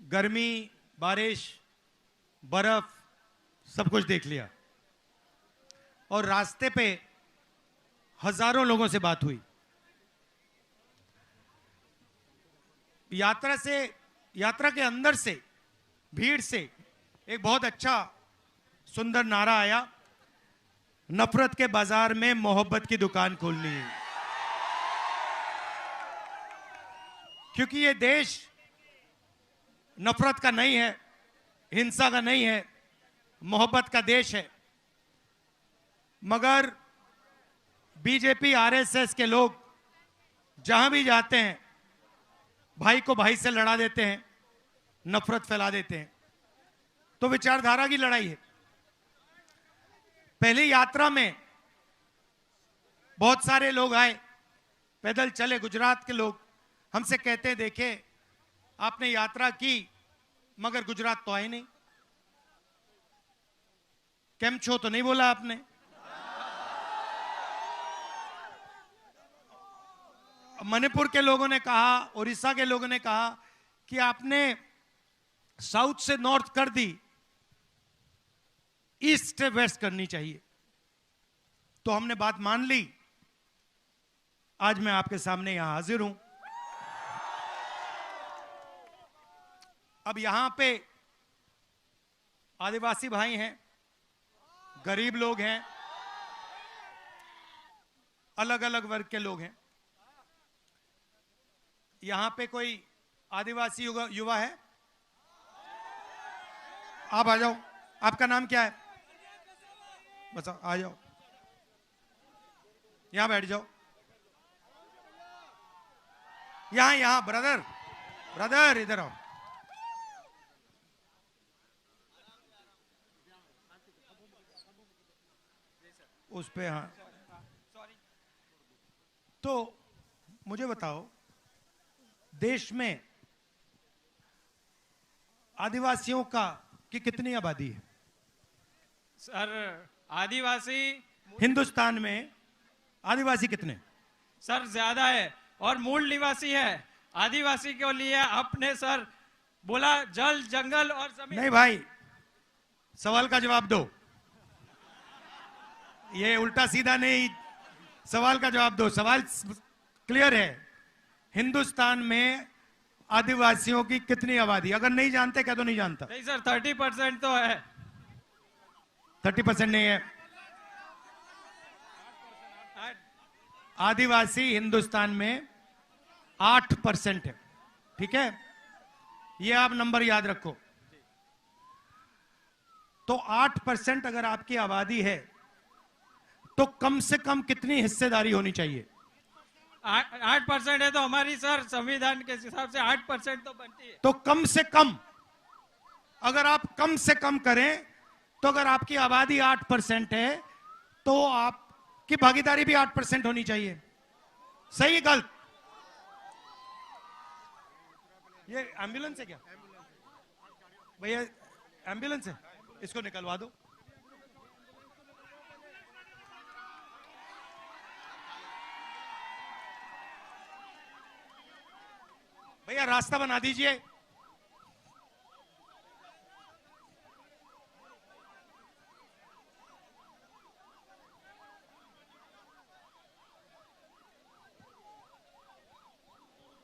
गर्मी, बारिश, बर्फ सब कुछ देख लिया और रास्ते पे हजारों लोगों से बात हुई। यात्रा के अंदर से, भीड़ से एक बहुत अच्छा सुंदर नारा आया, नफरत के बाजार में मोहब्बत की दुकान खोलनी है। क्योंकि ये देश नफरत का नहीं है, हिंसा का नहीं है, मोहब्बत का देश है। मगर बीजेपी, आरएसएस के लोग जहां भी जाते हैं भाई को भाई से लड़ा देते हैं, नफरत फैला देते हैं। तो विचारधारा की लड़ाई है। पहली यात्रा में बहुत सारे लोग आए, पैदल चले, गुजरात के लोग हमसे कहते हैं, देखे आपने यात्रा की मगर गुजरात तो आए नहीं, केम छो तो नहीं बोला आपने। मणिपुर के लोगों ने कहा, उड़ीसा के लोगों ने कहा कि आपने साउथ से नॉर्थ कर दी, ईस्ट से वेस्ट करनी चाहिए। तो हमने बात मान ली। आज मैं आपके सामने यहां हाजिर हूं। अब यहां पे आदिवासी भाई हैं, गरीब लोग हैं, अलग अलग वर्ग के लोग हैं। यहां पे कोई आदिवासी युवा है? आप आ जाओ। आपका नाम क्या है? बस आ जाओ, यहां बैठ जाओ। यहां ब्रदर इधर आओ। उस पे हाँ। तो मुझे बताओ, देश में आदिवासियों की कितनी आबादी है? सर आदिवासी हिंदुस्तान में आदिवासी कितने? सर ज्यादा है और मूल निवासी है। आदिवासी के लिए आपने सर बोला जल, जंगल और जमीन। नहीं भाई, सवाल का जवाब दो। ये उल्टा सीधा नहीं, सवाल का जवाब दो। सवाल क्लियर है। हिंदुस्तान में आदिवासियों की कितनी आबादी? अगर नहीं जानते क्या तो नहीं जानता। नहीं सर, 30% तो है। 30% नहीं है। आदिवासी हिंदुस्तान में 8% है। ठीक है, ये आप नंबर याद रखो। तो 8% अगर आपकी आबादी है तो कम से कम कितनी हिस्सेदारी होनी चाहिए? 8% है तो हमारी सर संविधान के हिसाब से 8% तो बनती है। तो कम से कम, अगर आप कम से कम करें तो अगर आपकी आबादी 8% है तो आपकी भागीदारी भी 8% होनी चाहिए। सही गलत? ये एम्बुलेंस है क्या भैया? एम्बुलेंस है, इसको निकलवा दो। भैया रास्ता बना दीजिए।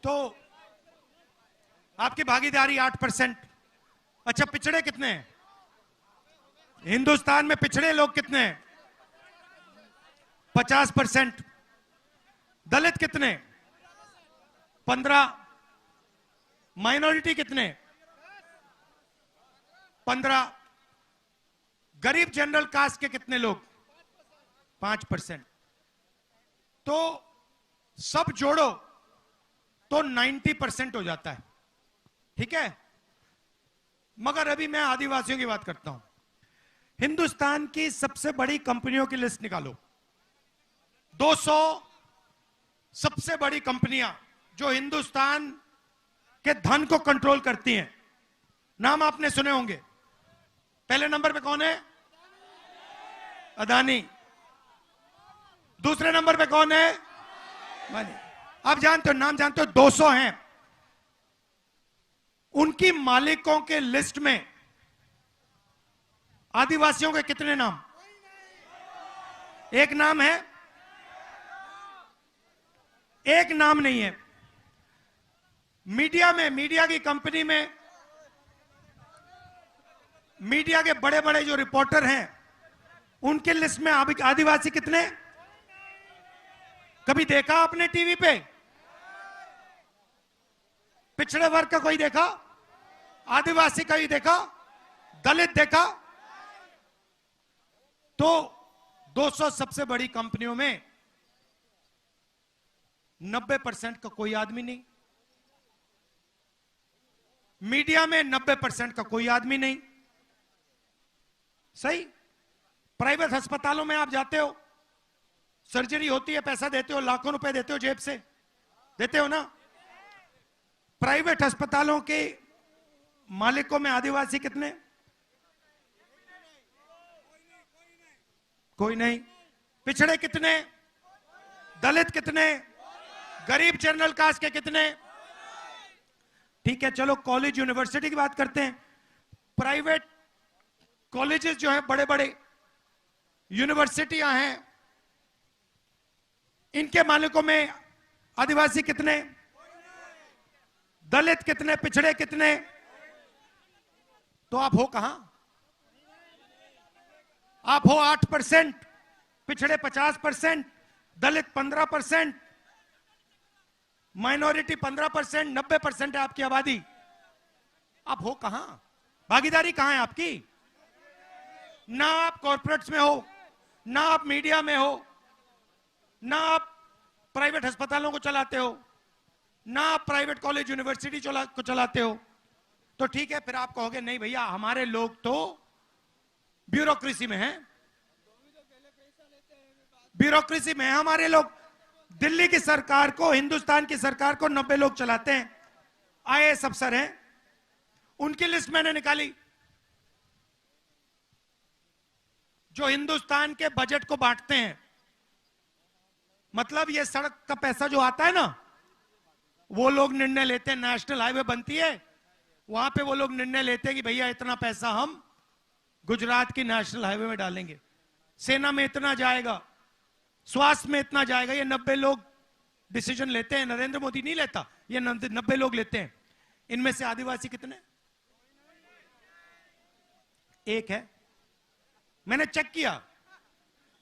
तो आपकी भागीदारी 8%। अच्छा, पिछड़े कितने हैं हिंदुस्तान में? पिछड़े लोग कितने हैं? 50%। दलित कितने? 15। माइनॉरिटी कितने? 15। गरीब जनरल कास्ट के कितने लोग? 5%। तो सब जोड़ो तो 90% हो जाता है। ठीक है, मगर अभी मैं आदिवासियों की बात करता हूं। हिंदुस्तान की सबसे बड़ी कंपनियों की लिस्ट निकालो। 200 सबसे बड़ी कंपनियां जो हिंदुस्तान के धन को कंट्रोल करती हैं। नाम आपने सुने होंगे। पहले नंबर पे कौन है? अदानी। दूसरे नंबर पे कौन है? आप जानते हो, नाम जानते हो? 200 हैं। उनकी मालिकों के लिस्ट में आदिवासियों के कितने नाम? एक नाम है, एक नाम नहीं है। मीडिया में, मीडिया की कंपनी में, मीडिया के बड़े बड़े जो रिपोर्टर हैं उनके लिस्ट में आदिवासी कितने? कभी देखा आपने टीवी पे? पिछड़े वर्ग का कोई देखा? आदिवासी का ही देखा? दलित देखा? तो 200 सबसे बड़ी कंपनियों में 90% का कोई आदमी नहीं, मीडिया में 90% का कोई आदमी नहीं। सही? प्राइवेट अस्पतालों में आप जाते हो, सर्जरी होती है, पैसा देते हो, लाखों रुपए देते हो, जेब से देते हो ना। प्राइवेट अस्पतालों के मालिकों में आदिवासी कितने? कोई नहीं। पिछड़े कितने? दलित कितने? गरीब जनरल कास्ट के कितने? ठीक है, चलो कॉलेज यूनिवर्सिटी की बात करते हैं। प्राइवेट कॉलेजेस जो है, बड़े बड़े यूनिवर्सिटियां हैं, इनके मालिकों में आदिवासी कितने? दलित कितने? पिछड़े कितने? तो आप हो कहां? आप हो 8%, पिछड़े 50%, दलित 15%, माइनॉरिटी 15%, 90% है आपकी आबादी। आप हो कहां? भागीदारी कहां है आपकी? ना आप कॉर्पोरेट्स में हो, ना आप मीडिया में हो, ना आप प्राइवेट अस्पतालों को चलाते हो, ना आप प्राइवेट कॉलेज यूनिवर्सिटी को चलाते हो। तो ठीक है, फिर आप कहोगे नहीं भैया हमारे लोग तो ब्यूरोक्रेसी में हैं, ब्यूरोक्रेसी में है हमारे लोग। दिल्ली की सरकार को, हिंदुस्तान की सरकार को 90 लोग चलाते हैं, आईएएस अफसर हैं, उनकी लिस्ट मैंने निकाली। जो हिंदुस्तान के बजट को बांटते हैं, मतलब ये सड़क का पैसा जो आता है ना, वो लोग निर्णय लेते हैं। नेशनल हाईवे बनती है, वहां पे वो लोग निर्णय लेते हैं कि भैया इतना पैसा हम गुजरात की नेशनल हाईवे में डालेंगे, सेना में इतना जाएगा, स्वास्थ्य में इतना जाएगा। ये 90 लोग डिसीजन लेते हैं। नरेंद्र मोदी नहीं लेता, ये 90 लोग लेते हैं। इनमें से आदिवासी कितने? एक है। मैंने चेक किया,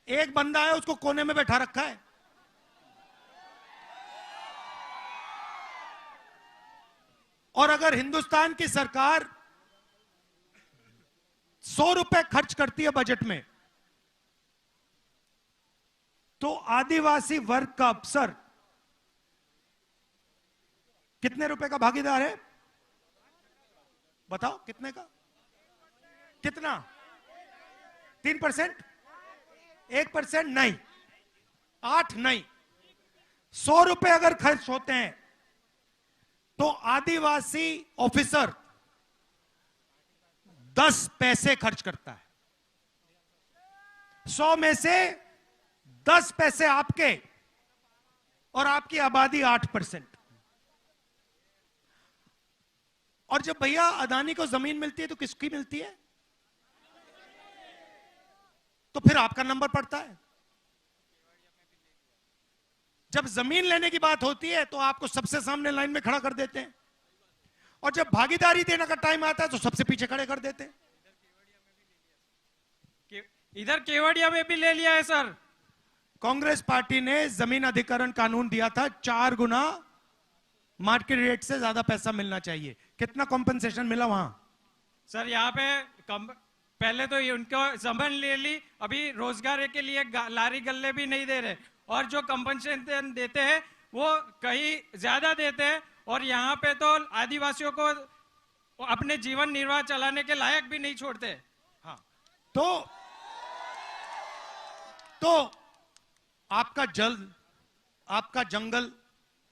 एक बंदा है, उसको कोने में बैठा रखा है। और अगर हिंदुस्तान की सरकार 100 रुपए खर्च करती है बजट में, तो आदिवासी वर्ग का अफसर कितने रुपए का भागीदार है? बताओ कितने का? कितना? 3%? 1% नहीं, 8 नहीं, 100 रुपए अगर खर्च होते हैं तो आदिवासी ऑफिसर 10 पैसे खर्च करता है। 100 में से 10 पैसे आपके, और आपकी आबादी 8%। और जब भैया अदानी को जमीन मिलती है तो किसकी मिलती है? तो फिर आपका नंबर पड़ता है। जब जमीन लेने की बात होती है तो आपको सबसे सामने लाइन में खड़ा कर देते हैं, और जब भागीदारी देने का टाइम आता है तो सबसे पीछे खड़े कर देते हैं। इधर केवड़िया में भी ले लिया है सर। कांग्रेस पार्टी ने जमीन अधिग्रहण कानून दिया था, 4 गुना मार्केट रेट से ज्यादा पैसा मिलना चाहिए। कितना कॉम्पेंसेशन मिला वहां? सर यहाँ पे पहले तो उनको जमीन ले ली, अभी रोजगार के लिए लारी गल्ले भी नहीं दे रहे, और जो कंपनसेशन देते हैं वो कहीं ज्यादा देते हैं, और यहाँ पे तो आदिवासियों को अपने जीवन निर्वाह चलाने के लायक भी नहीं छोड़ते। हाँ, तो आपका जल, आपका जंगल,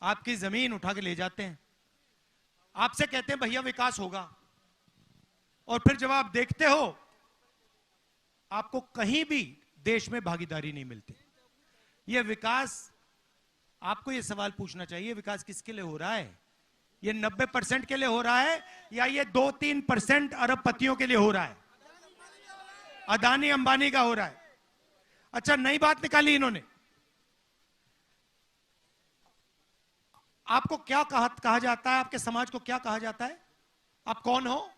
आपकी जमीन उठा के ले जाते हैं, आपसे कहते हैं भैया विकास होगा, और फिर जब आप देखते हो आपको कहीं भी देश में भागीदारी नहीं मिलती। यह विकास, आपको यह सवाल पूछना चाहिए, विकास किसके लिए हो रहा है? ये 90% के लिए हो रहा है या ये 2-3% अरबपतियों के लिए हो रहा है? अदानी अंबानी का हो रहा है। अच्छा, नई बात निकाली इन्होंने। आपको क्या कहा जाता है? आपके समाज को क्या कहा जाता है? आप कौन हो?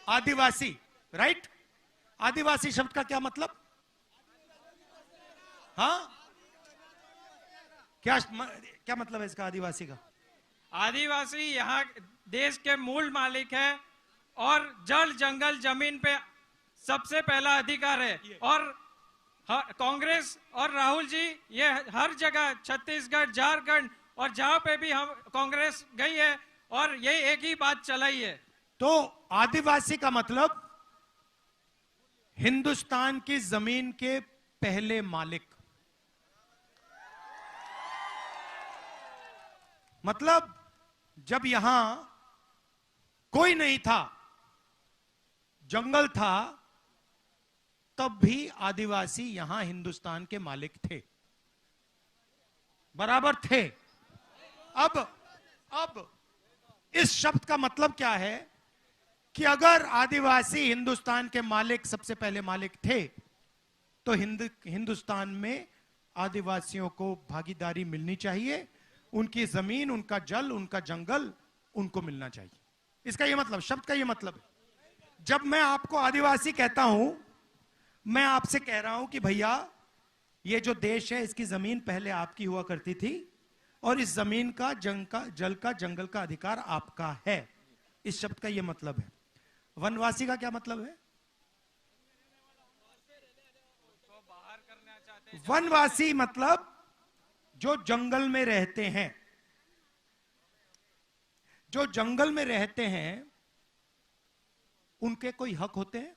आदिवासी, राइट? आदिवासी शब्द का क्या मतलब? हाँ, क्या मतलब है इसका, आदिवासी का? आदिवासी यहाँ देश के मूल मालिक है और जल जंगल जमीन पे सबसे पहला अधिकार है। और कांग्रेस और राहुल जी ये हर जगह, छत्तीसगढ़, झारखंड और जहां पे भी हम कांग्रेस गई है और यही एक ही बात चलाई है। तो आदिवासी का मतलब हिंदुस्तान की जमीन के पहले मालिक। मतलब जब यहां कोई नहीं था, जंगल था, तब भी आदिवासी यहां हिंदुस्तान के मालिक थे, बराबर थे। अब इस शब्द का मतलब क्या है कि अगर आदिवासी हिंदुस्तान के मालिक, सबसे पहले मालिक थे, तो हिंदुस्तान में आदिवासियों को भागीदारी मिलनी चाहिए। उनकी जमीन, उनका जल, उनका जंगल उनको मिलना चाहिए। इसका यह मतलब, शब्द का यह मतलब है। जब मैं आपको आदिवासी कहता हूं, मैं आपसे कह रहा हूं कि भैया ये जो देश है इसकी जमीन पहले आपकी हुआ करती थी और इस जमीन का, जल का, जंगल का अधिकार आपका है। इस शब्द का यह मतलब है। वनवासी का क्या मतलब है? वनवासी मतलब जो जंगल में रहते हैं। जो जंगल में रहते हैं उनके कोई हक होते हैं?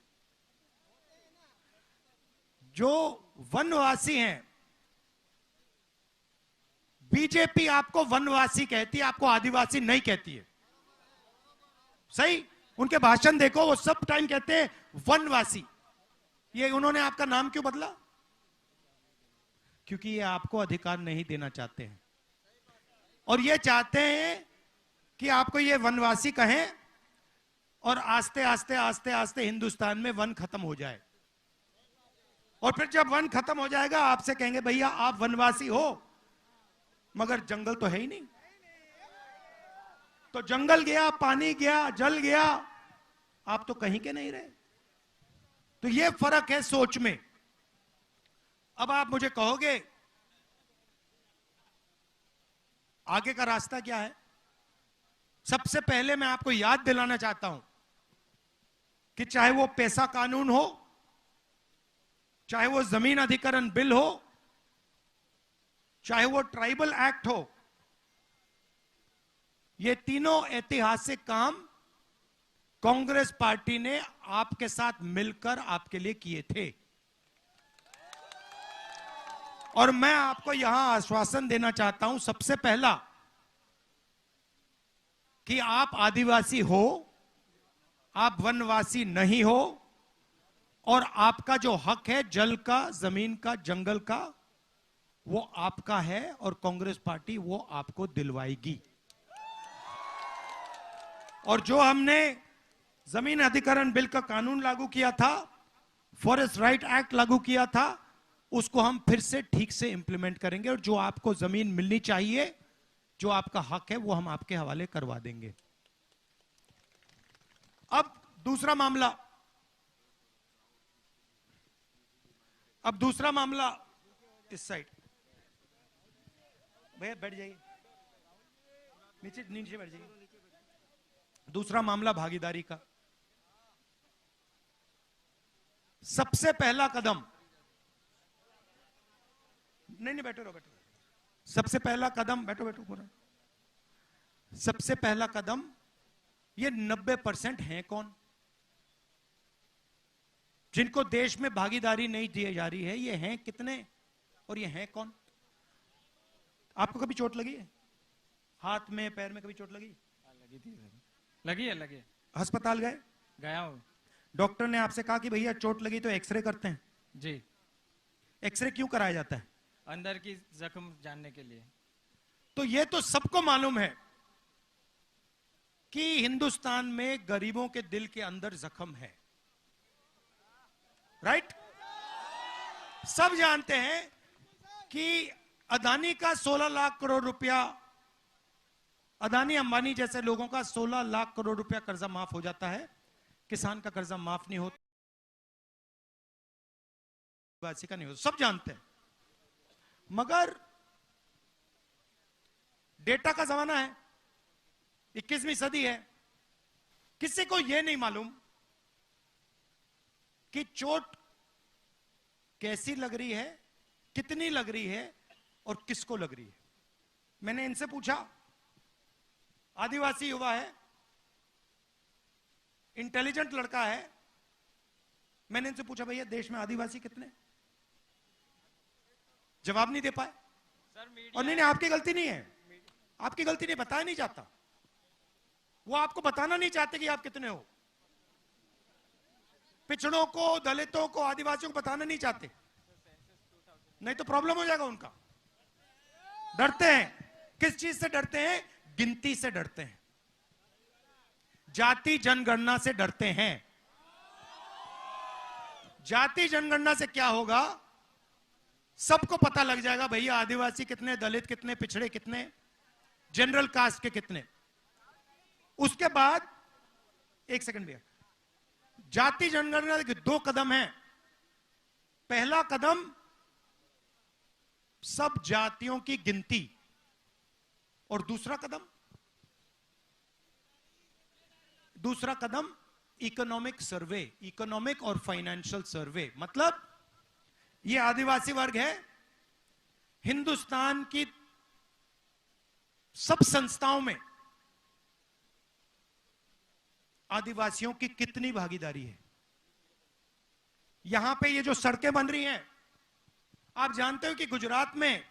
जो वनवासी हैं, बीजेपी आपको वनवासी कहती है, आपको आदिवासी नहीं कहती है। सही? उनके भाषण देखो, वो सब टाइम कहते हैं वनवासी। ये उन्होंने आपका नाम क्यों बदला? क्योंकि ये आपको अधिकार नहीं देना चाहते हैं और ये चाहते हैं कि आपको ये वनवासी कहें और आस्ते आस्ते आस्ते आस्ते हिंदुस्तान में वन खत्म हो जाए। और फिर जब वन खत्म हो जाएगा, आपसे कहेंगे भैया आप वनवासी हो, मगर जंगल तो है ही नहीं। तो जंगल गया, पानी गया, जल गया, आप तो कहीं के नहीं रहे। तो ये फर्क है सोच में। अब आप मुझे कहोगे आगे का रास्ता क्या है? सबसे पहले मैं आपको याद दिलाना चाहता हूं कि चाहे वो पैसा कानून हो, चाहे वो जमीन अधिग्रहण बिल हो, चाहे वो ट्राइबल एक्ट हो, ये तीनों ऐतिहासिक काम कांग्रेस पार्टी ने आपके साथ मिलकर आपके लिए किए थे। और मैं आपको यहां आश्वासन देना चाहता हूं, सबसे पहला, कि आप आदिवासी हो, आप वनवासी नहीं हो और आपका जो हक है जल का, जमीन का, जंगल का, वो आपका है और कांग्रेस पार्टी वो आपको दिलवाएगी। और जो हमने जमीन अधिग्रहण बिल का कानून लागू किया था, फॉरेस्ट राइट एक्ट लागू किया था, उसको हम फिर से ठीक से इंप्लीमेंट करेंगे और जो आपको जमीन मिलनी चाहिए, जो आपका हक है, वो हम आपके हवाले करवा देंगे। अब दूसरा मामला, इस साइड। भैया बैठ जाइए, नीचे नीचे बैठ जाइए। दूसरा मामला भागीदारी का। सबसे पहला कदम, नहीं बैठो रहो, बैठो। सबसे पहला कदम, बैठो पूरा। सबसे पहला कदम, ये 90% हैं कौन जिनको देश में भागीदारी नहीं दी जा रही है? ये हैं कितने और ये हैं कौन? आपको कभी चोट लगी है? हाथ में, पैर में कभी चोट लगी? लगी थी, लगी है। अस्पताल गए? गया हूं। डॉक्टर ने आपसे कहा कि भैया चोट लगी तो एक्सरे करते हैं? जी। एक्सरे क्यों कराया जाता है? अंदर की जख्म जानने के लिए। तो ये तो सबको मालूम है कि हिंदुस्तान में गरीबों के दिल के अंदर जख्म है, राइट? सब जानते हैं कि अदानी का 16 लाख करोड़ रुपया, अदानी अंबानी जैसे लोगों का 16 लाख करोड़ रुपया कर्जा माफ हो जाता है, किसान का कर्जा माफ नहीं होता, आदिवासी का नहीं होता, सब जानते हैं। मगर डेटा का जमाना है, 21वीं सदी है, किसी को यह नहीं मालूम कि चोट कैसी लग रही है, कितनी लग रही है और किसको लग रही है। मैंने इनसे पूछा, आदिवासी युवा है, इंटेलिजेंट लड़का है, मैंने इनसे पूछा भैया देश में आदिवासी कितने? जवाब नहीं दे पाए। और नहीं, आपकी गलती नहीं है, आपकी गलती नहीं, बताया नहीं जाता, वो आपको बताना नहीं चाहते कि आप कितने हो। पिछड़ों को, दलितों को, आदिवासियों को बताना नहीं चाहते, नहीं तो प्रॉब्लम हो जाएगा उनका। डरते हैं, किस चीज से डरते हैं? गिनती से डरते हैं, जाति जनगणना से डरते हैं। जाति जनगणना से क्या होगा? सबको पता लग जाएगा भैया आदिवासी कितने, दलित कितने, पिछड़े कितने, जनरल कास्ट के कितने। उसके बाद, एक सेकंड भैया, जाति जनगणना के 2 कदम हैं। पहला कदम सब जातियों की गिनती, और दूसरा कदम इकोनॉमिक सर्वे, इकोनॉमिक और फाइनेंशियल सर्वे। मतलब ये आदिवासी वर्ग है, हिंदुस्तान की सब संस्थाओं में आदिवासियों की कितनी भागीदारी है। यहां पे ये जो सड़कें बन रही हैं, आप जानते हो कि गुजरात में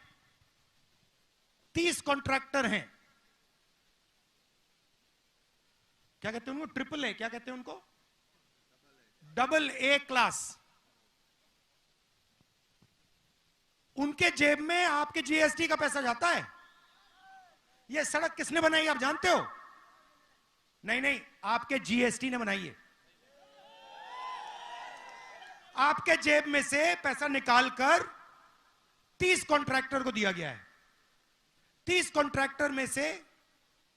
30 कॉन्ट्रैक्टर हैं। क्या कहते हैं उनको? ट्रिपल ए, क्या कहते हैं उनको? Double A class. उनके जेब में आपके जीएसटी का पैसा जाता है। यह सड़क किसने बनाई आप जानते हो? नहीं, आपके जीएसटी ने बनाई है। आपके जेब में से पैसा निकालकर 30 कॉन्ट्रैक्टर को दिया गया है। 30 कॉन्ट्रैक्टर में से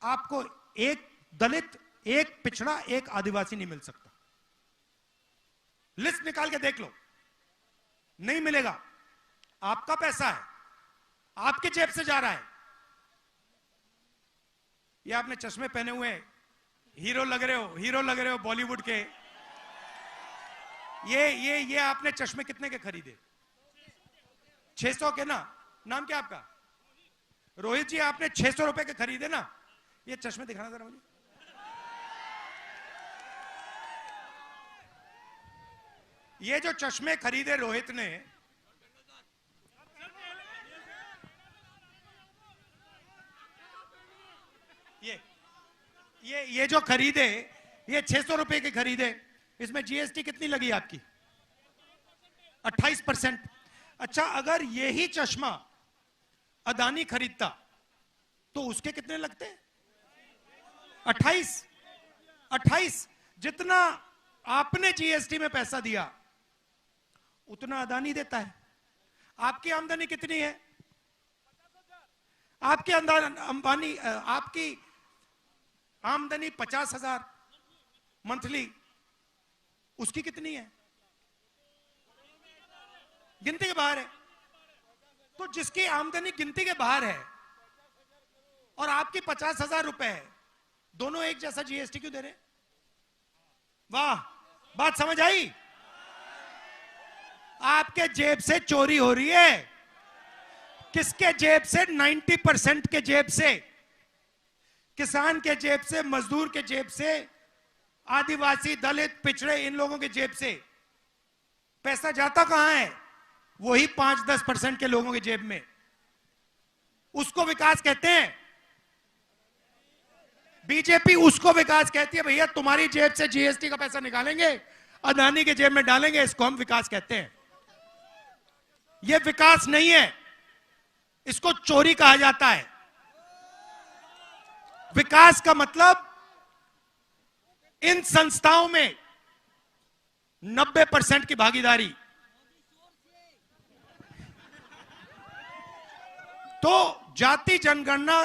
आपको एक दलित, एक पिछड़ा, एक आदिवासी नहीं मिल सकता। लिस्ट निकाल के देख लो, नहीं मिलेगा। आपका पैसा है, आपके जेब से जा रहा है। ये आपने चश्मे पहने हुए, हीरो लग रहे हो बॉलीवुड के। ये आपने चश्मे कितने के खरीदे? 600 के ना? नाम क्या आपका? रोहित जी, आपने 600 रुपए के खरीदे ना? ये चश्मे दिखाना जरा मुझे। ये जो चश्मे खरीदे रोहित ने, ये जो खरीदे, ये 600 रुपए के खरीदे। इसमें जीएसटी कितनी लगी आपकी? 28%। अच्छा, अगर यही चश्मा अदानी खरीदता तो उसके कितने लगते? 28। जितना आपने जीएसटी में पैसा दिया उतना अदानी देता है। आपकी आमदनी कितनी है? आपकी आमदनी 50,000 मंथली, उसकी कितनी है? गिनती के बाहर है। तो जिसकी आमदनी गिनती के बाहर है और आपकी 50,000 रुपए है, दोनों एक जैसा जीएसटी क्यों दे रहे? वाह, बात समझ आई? आपके जेब से चोरी हो रही है। किसके जेब से? 90% के जेब से, किसान के जेब से, मजदूर के जेब से, आदिवासी, दलित, पिछड़े, इन लोगों के जेब से। पैसा जाता कहां है? वही 5-10% के लोगों के जेब में। उसको विकास कहते हैं। बीजेपी उसको विकास कहती है। भैया तुम्हारी जेब से जीएसटी का पैसा निकालेंगे, अदानी के जेब में डालेंगे, इसको हम विकास कहते हैं। यह विकास नहीं है, इसको चोरी कहा जाता है। विकास का मतलब इन संस्थाओं में 90% की भागीदारी। तो जाति जनगणना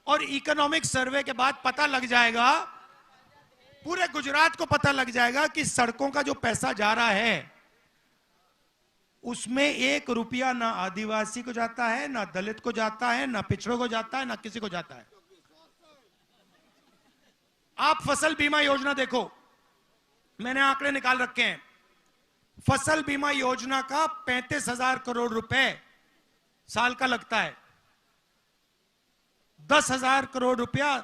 और इकोनॉमिक सर्वे के बाद पता लग जाएगा, पूरे गुजरात को पता लग जाएगा कि सड़कों का जो पैसा जा रहा है उसमें 1 रुपया ना आदिवासी को जाता है, ना दलित को जाता है, ना पिछड़ों को जाता है, ना किसी को जाता है। आप फसल बीमा योजना देखो, मैंने आंकड़े निकाल रखे हैं। फसल बीमा योजना का 35,000 करोड़ रुपए साल का लगता है। 10,000 करोड़ रुपया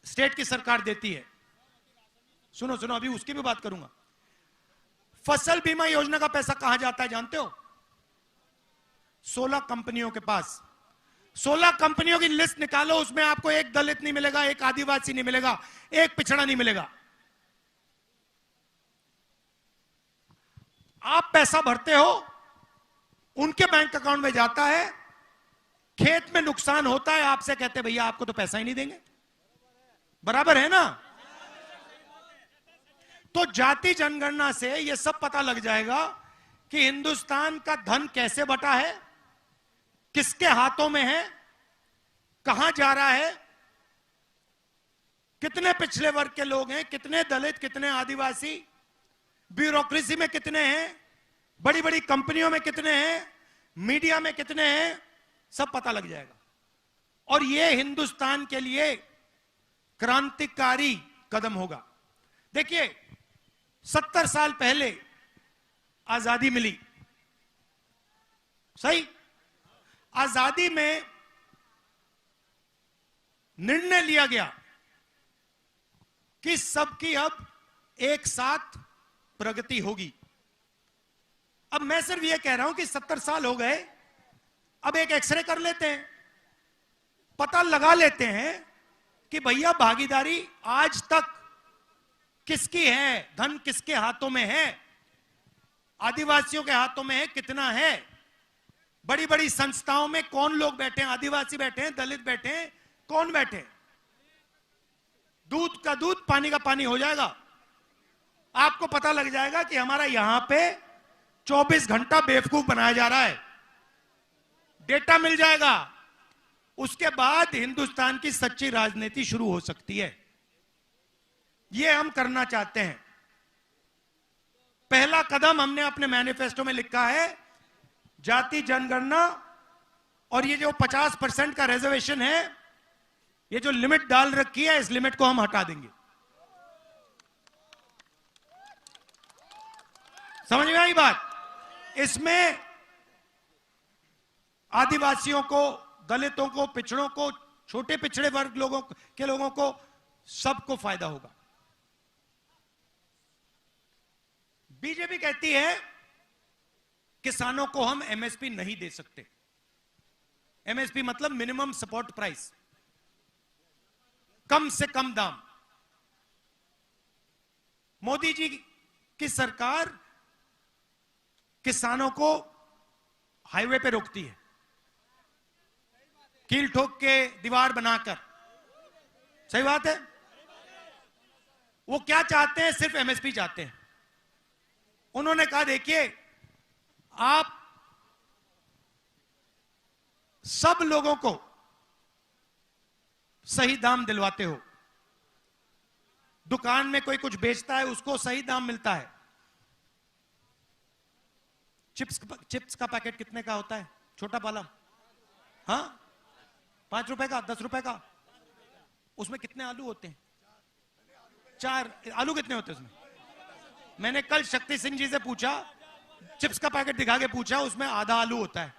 स्टेट की सरकार देती है। सुनो सुनो, अभी उसकी भी बात करूंगा। फसल बीमा योजना का पैसा कहां जाता है जानते हो? 16 कंपनियों के पास। 16 कंपनियों की लिस्ट निकालो, उसमें आपको एक दलित नहीं मिलेगा, एक आदिवासी नहीं मिलेगा, एक पिछड़ा नहीं मिलेगा। आप पैसा भरते हो, उनके बैंक अकाउंट में जाता है, खेत में नुकसान होता है, आपसे कहते भैया आपको तो पैसा ही नहीं देंगे। बराबर है ना? तो जाति जनगणना से यह सब पता लग जाएगा कि हिंदुस्तान का धन कैसे बटा है, किसके हाथों में है, कहां जा रहा है, कितने पिछड़े वर्ग के लोग हैं, कितने दलित, कितने आदिवासी, ब्यूरोक्रेसी में कितने हैं, बड़ी बड़ी कंपनियों में कितने हैं, मीडिया में कितने हैं, सब पता लग जाएगा। और यह हिंदुस्तान के लिए क्रांतिकारी कदम होगा। देखिए 70 साल पहले आजादी मिली, सही? आजादी में निर्णय लिया गया कि सबकी अब एक साथ प्रगति होगी। अब मैं सिर्फ यह कह रहा हूं कि 70 साल हो गए, अब एक एक्सरे कर लेते हैं, पता लगा लेते हैं कि भैया भागीदारी आज तक किसकी है, धन किसके हाथों में है, आदिवासियों के हाथों में है, कितना है, बड़ी बड़ी संस्थाओं में कौन लोग बैठे हैं, आदिवासी बैठे हैं, दलित बैठे हैं, कौन बैठे हैं। दूध का दूध, पानी का पानी हो जाएगा। आपको पता लग जाएगा कि हमारा यहां पे 24 घंटा बेवकूफ बनाया जा रहा है, डेटा मिल जाएगा। उसके बाद हिंदुस्तान की सच्ची राजनीति शुरू हो सकती है। यह हम करना चाहते हैं। पहला कदम हमने अपने मैनिफेस्टो में लिखा है, जाति जनगणना, और ये जो 50% का रिजर्वेशन है, ये जो लिमिट डाल रखी है, इस लिमिट को हम हटा देंगे। समझ में आई बात? इसमें आदिवासियों को, दलितों को, पिछड़ों को, छोटे पिछड़े वर्ग लोगों को सबको फायदा होगा। बीजेपी कहती है किसानों को हम एमएसपी नहीं दे सकते। एमएसपी मतलब मिनिमम सपोर्ट प्राइस, कम से कम दाम। मोदी जी की सरकार किसानों को हाईवे पे रोकती है, कील ठोक के दीवार बनाकर। सही बात है। वो क्या चाहते हैं? सिर्फ एमएसपी चाहते हैं। उन्होंने कहा देखिए, आप सब लोगों को सही दाम दिलवाते हो, दुकान में कोई कुछ बेचता है उसको सही दाम मिलता है। चिप्स का पैकेट कितने का होता है? छोटा वाला, हाँ, 5 रुपए का, 10 रुपए का। उसमें कितने आलू होते हैं? 4 आलू कितने होते हैं उसमें? मैंने कल शक्ति सिंह जी से पूछा, चिप्स का पैकेट दिखा के पूछा, उसमें आधा आलू होता है।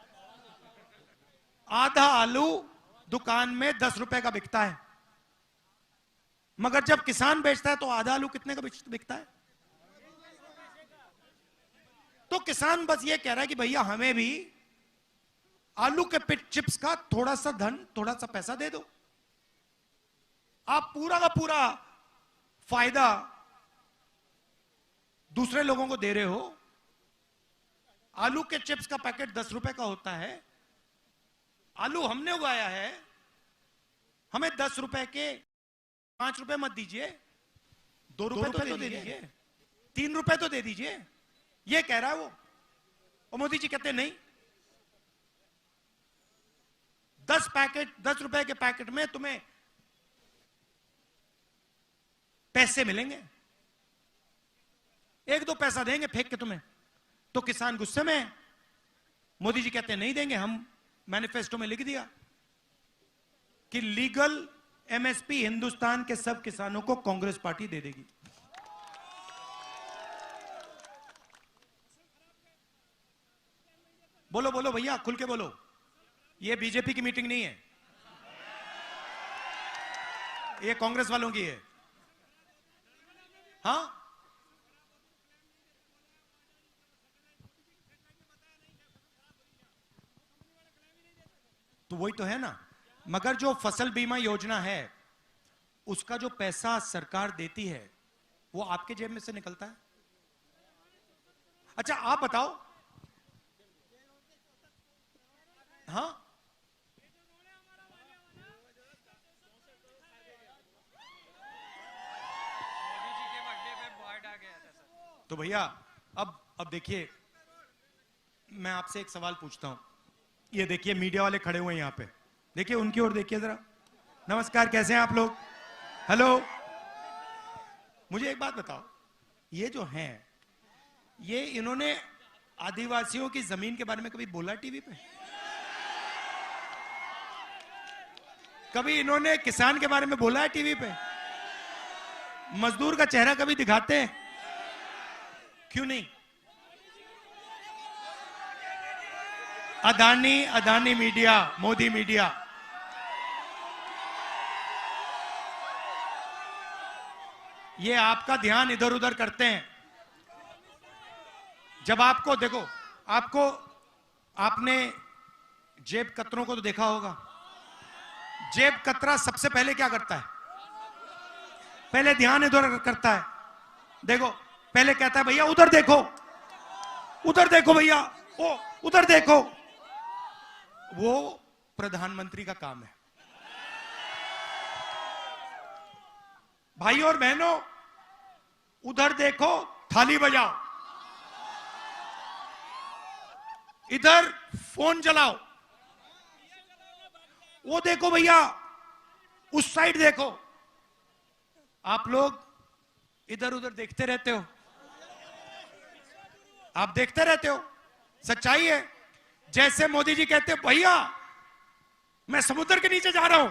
आधा आलू दुकान में 10 रुपए का बिकता है, मगर जब किसान बेचता है तो आधा आलू कितने का बिकता है? तो किसान बस ये कह रहा है कि भैया हमें भी आलू के चिप्स का थोड़ा सा धन, थोड़ा सा पैसा दे दो। आप पूरा का पूरा फायदा दूसरे लोगों को दे रहे हो। आलू के चिप्स का पैकेट 10 रुपए का होता है। आलू हमने उगाया है, हमें 10 रुपए के 5 रुपए मत दीजिए, 2 रुपए तो दे दीजिए, 3 रुपए तो दे दीजिए, ये कह रहा है वो। और मोदी जी कहते नहीं, 10 रुपए के पैकेट में तुम्हें पैसे मिलेंगे, 1-2 पैसा देंगे फेंक के तुम्हें। तो किसान गुस्से में है। मोदी जी कहते नहीं देंगे, हम मैनिफेस्टो में लिख दिया कि लीगल एमएसपी हिंदुस्तान के सब किसानों को कांग्रेस पार्टी दे देगी। बोलो बोलो भैया, खुल के बोलो, ये बीजेपी की मीटिंग नहीं है, ये कांग्रेस वालों की है। हाँ, तो वही तो है ना। मगर जो फसल बीमा योजना है उसका जो पैसा सरकार देती है वो आपके जेब में से निकलता है। अच्छा आप बताओ, हाँ मोदी जी के बर्थडे पे बॉयड आ गया था सर। तो भैया अब देखिए, मैं आपसे एक सवाल पूछता हूं। ये देखिए मीडिया वाले खड़े हुए हैं यहां पे, देखिए उनकी ओर देखिए जरा। नमस्कार, कैसे हैं आप लोग? हेलो, मुझे एक बात बताओ, ये जो हैं ये इन्होंने आदिवासियों की जमीन के बारे में कभी बोला टीवी पे? कभी इन्होंने किसान के बारे में बोला है टीवी पे? मजदूर का चेहरा कभी दिखाते हैं? क्यों नहीं? अदानी मीडिया, मोदी मीडिया, ये आपका ध्यान इधर उधर करते हैं। जब आपको देखो, आपने जेब कतरों को तो देखा होगा। जेब कतरा सबसे पहले क्या करता है? पहले ध्यान इधर करता है। देखो, पहले कहता है भैया उधर देखो, उधर देखो भैया, ओ उधर देखो। वो प्रधानमंत्री का काम है। भाई और बहनों, उधर देखो, थाली बजाओ, इधर फोन चलाओ, वो देखो भैया, उस साइड देखो। आप लोग इधर उधर देखते रहते हो, आप देखते रहते हो। सच्चाई है। जैसे मोदी जी कहते भैया मैं समुद्र के नीचे जा रहा हूं,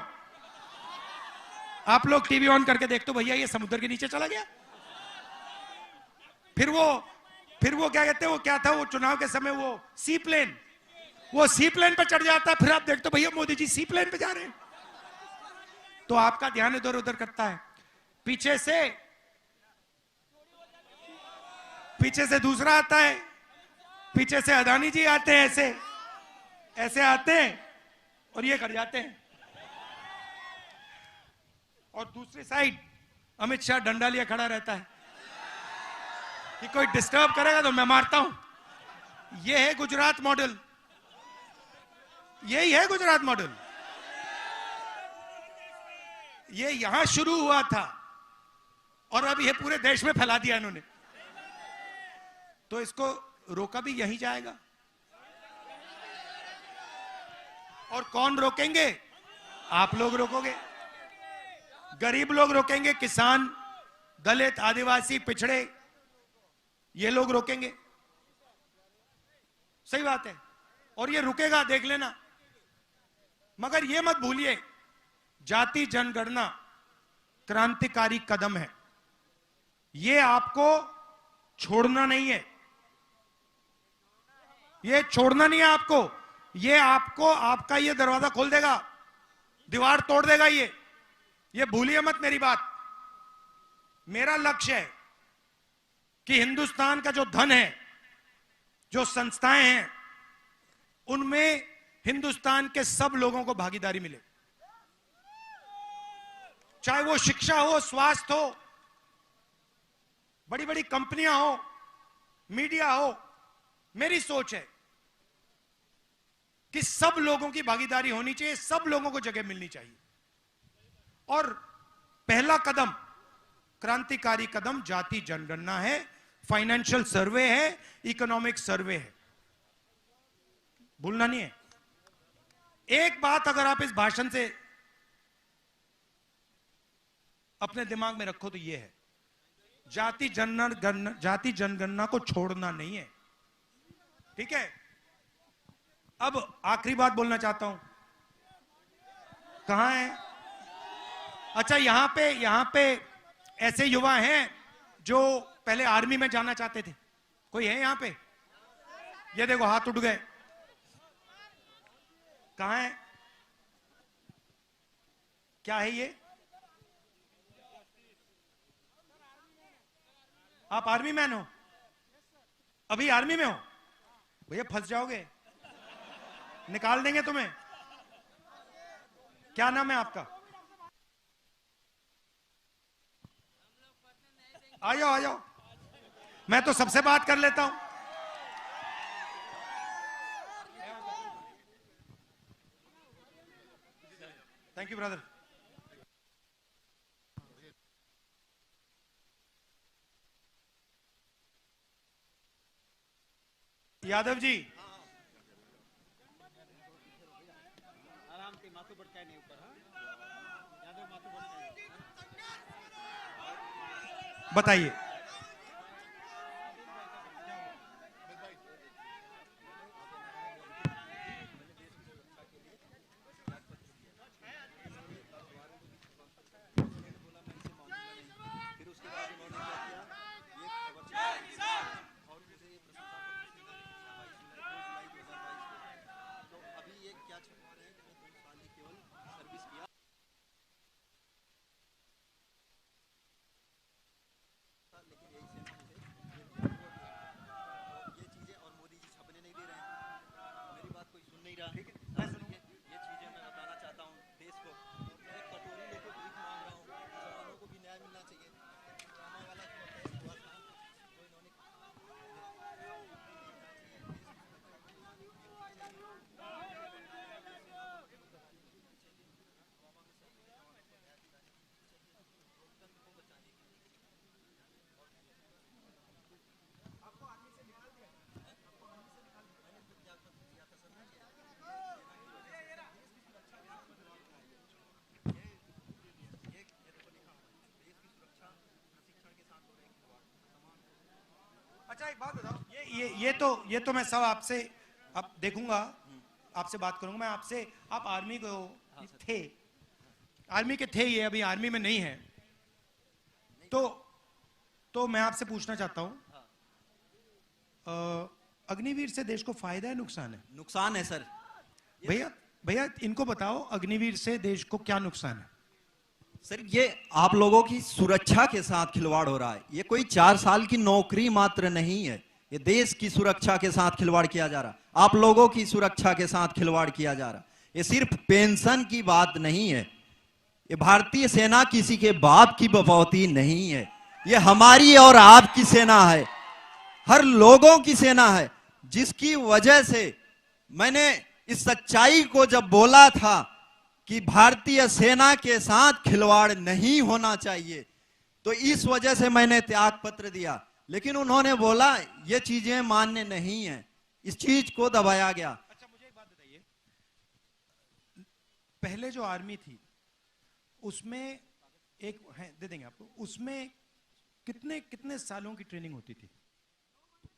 आप लोग टीवी ऑन करके देखते हो, भैया ये समुद्र के नीचे चला गया। फिर वो क्या कहते हैं, वो क्या था वो चुनाव के समय, वो सी प्लेन पर चढ़ जाता है। फिर आप देखते हो भैया मोदी जी सी प्लेन पे जा रहे हैं। तो आपका ध्यान इधर उधर करता है। पीछे से दूसरा आता है, पीछे से अदानी जी आते हैं, ऐसे आते हैं और ये कर जाते हैं। और दूसरी साइड अमित शाह डंडा लिए खड़ा रहता है कि कोई डिस्टर्ब करेगा तो मैं मारता हूं। ये है गुजरात मॉडल, यही है गुजरात मॉडल। ये यहां शुरू हुआ था और अब ये पूरे देश में फैला दिया इन्होंने। तो इसको रोका भी यही जाएगा। और कौन रोकेंगे? आप लोग रोकोगे, गरीब लोग रोकेंगे, किसान, दलित, आदिवासी, पिछड़े, ये लोग रोकेंगे। सही बात है। और ये रुकेगा, देख लेना। मगर ये मत भूलिए, जाति जनगणना क्रांतिकारी कदम है, ये आपको छोड़ना नहीं है। ये छोड़ना नहीं है आपको, ये आपको आपका ये दरवाजा खोल देगा, दीवार तोड़ देगा। ये भूलिए मत मेरी बात। मेरा लक्ष्य है कि हिंदुस्तान का जो धन है, जो संस्थाएं हैं, उनमें हिंदुस्तान के सब लोगों को भागीदारी मिले। चाहे वो शिक्षा हो, स्वास्थ्य हो, बड़ी बड़ी कंपनियां हो, मीडिया हो। मेरी सोच है कि सब लोगों की भागीदारी होनी चाहिए, सब लोगों को जगह मिलनी चाहिए। और पहला कदम, क्रांतिकारी कदम जाति जनगणना है, फाइनेंशियल सर्वे है, इकोनॉमिक सर्वे है, भूलना नहीं है। एक बात अगर आप इस भाषण से अपने दिमाग में रखो तो यह है, जाति जनगणना को छोड़ना नहीं है, ठीक है। अब आखिरी बात बोलना चाहता हूं, कहां है? अच्छा, यहां पे ऐसे युवा हैं जो पहले आर्मी में जाना चाहते थे, कोई है यहां पे? ये देखो हाथ उठ गए, कहां है? क्या है ये? आप आर्मी मैन हो? अभी आर्मी में हो? भैया फंस जाओगे, निकाल देंगे तुम्हें। क्या नाम है आपका? आ जाओ आ जाओ, मैं तो सबसे बात कर लेता हूं। Thank you brother. Yadav ji, बताइए। अच्छा एक बात बताओ, ये तो मैं सब आपसे अब देखूंगा, आपसे बात करूंगा मैं आपसे। आप आर्मी को थे, आर्मी के थे, ये अभी आर्मी में नहीं है, तो मैं आपसे पूछना चाहता हूं, अग्निवीर से देश को फायदा है नुकसान है? नुकसान है सर। भैया इनको बताओ, अग्निवीर से देश को क्या नुकसान है? सर ये आप लोगों की सुरक्षा के साथ खिलवाड़ हो रहा है। ये कोई 4 साल की नौकरी मात्र नहीं है, ये देश की सुरक्षा के साथ खिलवाड़ किया जा रहा, आप लोगों की सुरक्षा के साथ खिलवाड़ किया जा रहा। ये सिर्फ पेंशन की बात नहीं है, ये भारतीय सेना किसी के बाप की बपौती नहीं है, ये हमारी और आपकी सेना है, हर लोगों की सेना है, जिसकी वजह से मैंने इस सच्चाई को जब बोला था कि भारतीय सेना के साथ खिलवाड़ नहीं होना चाहिए, तो इस वजह से मैंने त्याग पत्र दिया। लेकिन उन्होंने बोला ये चीजें मान्य नहीं है, इस चीज को दबाया गया। अच्छा मुझे एक बात बताइए, पहले जो आर्मी थी उसमें एक है, दे देंगे आपको, उसमें कितने सालों की ट्रेनिंग होती थी?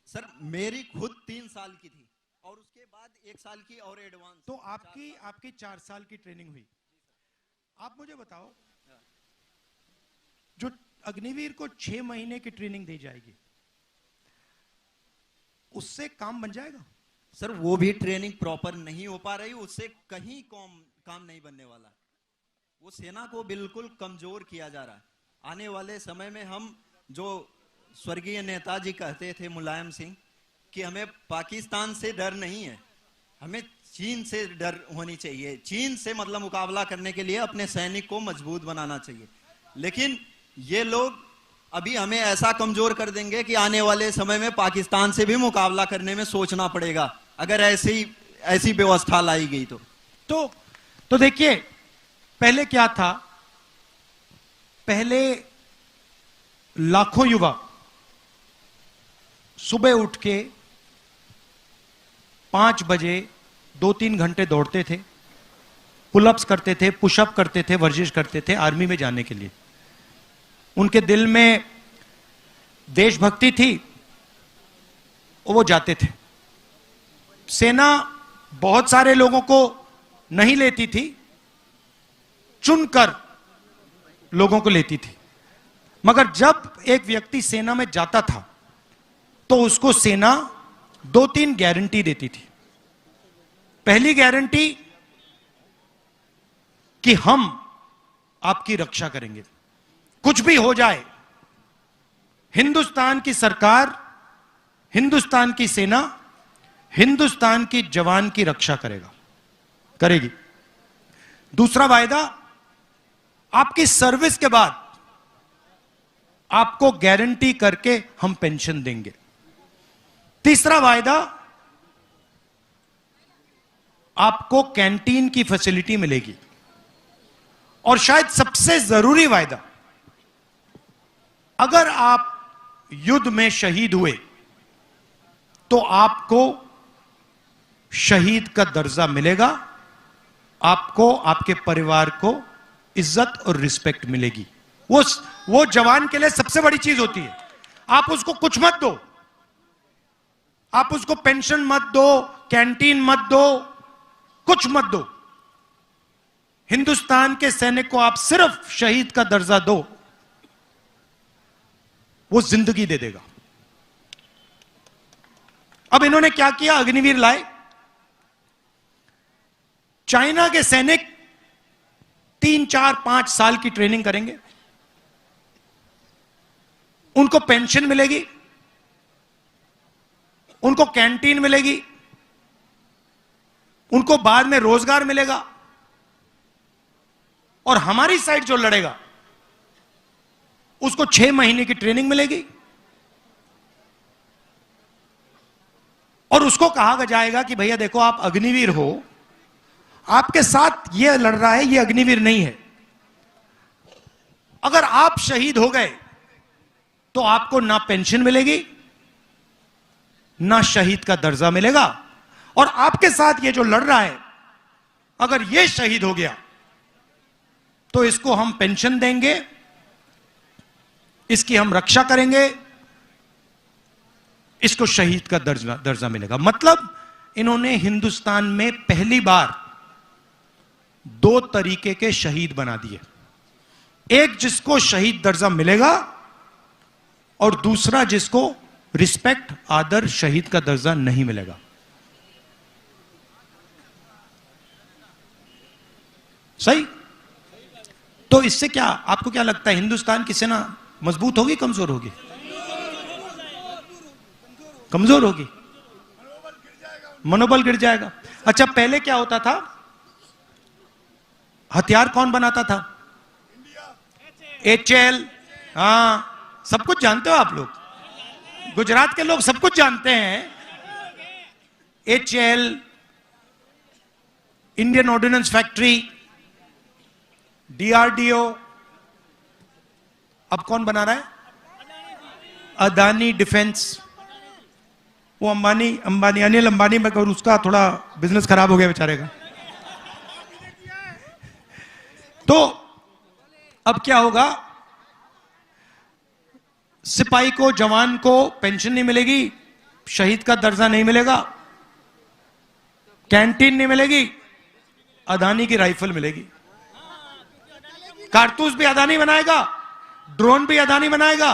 सर मेरी खुद 3 साल की थी और उसके बाद 1 साल की और एडवांस। तो आपकी 4 साल की ट्रेनिंग हुई। आप मुझे बताओ, जो अग्निवीर को 6 महीने की ट्रेनिंग दी जाएगी, उससे काम बन जाएगा? सर वो भी ट्रेनिंग प्रॉपर नहीं हो पा रही, उससे कहीं काम नहीं बनने वाला, वो सेना को बिल्कुल कमजोर किया जा रहा है। आने वाले समय में हम, जो स्वर्गीय नेताजी कहते थे मुलायम सिंह, कि हमें पाकिस्तान से डर नहीं है, हमें चीन से डर होनी चाहिए, चीन से मतलब मुकाबला करने के लिए अपने सैनिक को मजबूत बनाना चाहिए। लेकिन ये लोग अभी हमें ऐसा कमजोर कर देंगे कि आने वाले समय में पाकिस्तान से भी मुकाबला करने में सोचना पड़ेगा, अगर ऐसी व्यवस्था लाई गई तो देखिए, पहले क्या था, पहले लाखों युवा सुबह उठ के 5 बजे 2-3 घंटे दौड़ते थे, पुलअप्स करते थे, पुशअप करते थे, वर्जिश करते थे आर्मी में जाने के लिए। उनके दिल में देशभक्ति थी, वो जाते थे। सेना बहुत सारे लोगों को नहीं लेती थी, चुनकर लोगों को लेती थी। मगर जब एक व्यक्ति सेना में जाता था तो उसको सेना 2-3 गारंटी देती थी। पहली गारंटी कि हम आपकी रक्षा करेंगे, कुछ भी हो जाए हिंदुस्तान की सरकार, हिंदुस्तान की सेना, हिंदुस्तान की जवान की रक्षा करेगी। दूसरा वायदा, आपकी सर्विस के बाद आपको गारंटी करके हम पेंशन देंगे। तीसरा वायदा, आपको कैंटीन की फैसिलिटी मिलेगी। और शायद सबसे जरूरी वायदा, अगर आप युद्ध में शहीद हुए तो आपको शहीद का दर्जा मिलेगा, आपको, आपके परिवार को इज्जत और रिस्पेक्ट मिलेगी। वो जवान के लिए सबसे बड़ी चीज होती है। आप उसको कुछ मत दो, आप उसको पेंशन मत दो, कैंटीन मत दो, कुछ मत दो। हिंदुस्तान के सैनिक को आप सिर्फ शहीद का दर्जा दो, वो जिंदगी दे देगा। अब इन्होंने क्या किया, अग्निवीर लाए। चाइना के सैनिक 3-4-5 साल की ट्रेनिंग करेंगे, उनको पेंशन मिलेगी, उनको कैंटीन मिलेगी, उनको बाद में रोजगार मिलेगा। और हमारी साइड जो लड़ेगा उसको 6 महीने की ट्रेनिंग मिलेगी और उसको कहा जाएगा कि भैया देखो, आप अग्निवीर हो, आपके साथ ये लड़ रहा है, ये अग्निवीर नहीं है। अगर आप शहीद हो गए तो आपको ना पेंशन मिलेगी, ना शहीद का दर्जा मिलेगा। और आपके साथ ये जो लड़ रहा है, अगर ये शहीद हो गया तो इसको हम पेंशन देंगे, इसकी हम रक्षा करेंगे, इसको शहीद का दर्जा मिलेगा। मतलब इन्होंने हिंदुस्तान में पहली बार 2 तरीके के शहीद बना दिए। एक जिसको शहीद दर्जा मिलेगा और दूसरा जिसको रिस्पेक्ट, आदर, शहीद का दर्जा नहीं मिलेगा। सही? तो इससे क्या, आपको क्या लगता है, हिंदुस्तान की सेना मजबूत होगी, कमजोर होगी? कमजोर होगी, मनोबल गिर जाएगा। अच्छा, पहले क्या होता था, हथियार कौन बनाता था? HL। हाँ, सब कुछ जानते हो आप लोग, गुजरात के लोग सब कुछ जानते हैं। HL, Indian ordnance factory, DRDO। अब कौन बना रहा है? अदानी डिफेंस। वो अंबानी अनिल अंबानी में, उसका थोड़ा बिजनेस खराब हो गया बेचारे का। तो अब क्या होगा, सिपाही को, जवान को पेंशन नहीं मिलेगी, शहीद का दर्जा नहीं मिलेगा, कैंटीन नहीं मिलेगी, अदानी की राइफल मिलेगी। कारतूस भी अदानी बनाएगा, ड्रोन भी अदानी बनाएगा,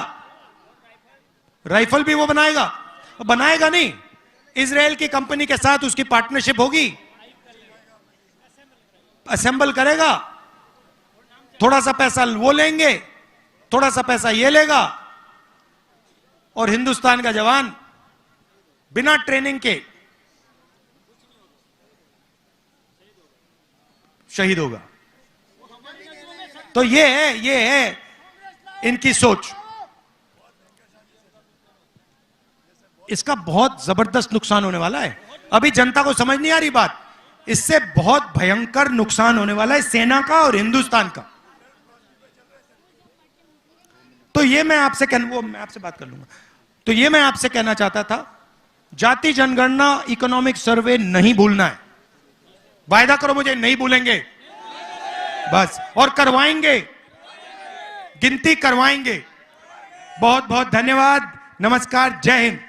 राइफल भी वो बनाएगा। बनाएगा नहीं, इजराइल की कंपनी के साथ उसकी पार्टनरशिप होगी, असेंबल करेगा, थोड़ा सा पैसा वो लेंगे, थोड़ा सा पैसा ये लेगा, और हिंदुस्तान का जवान बिना ट्रेनिंग के शहीद होगा। तो ये है इनकी सोच। इसका बहुत जबरदस्त नुकसान होने वाला है। अभी जनता को समझ नहीं आ रही बात, इससे बहुत भयंकर नुकसान होने वाला है सेना का और हिंदुस्तान का। तो ये मैं आपसे मैं आपसे बात कर लूंगा। तो ये मैं आपसे कहना चाहता था, जाति जनगणना इकोनॉमिक सर्वे नहीं भूलना है। वायदा करो मुझे, नहीं भूलेंगे बस, और करवाएंगे, गिनती करवाएंगे। बहुत बहुत धन्यवाद, नमस्कार, जय हिंद।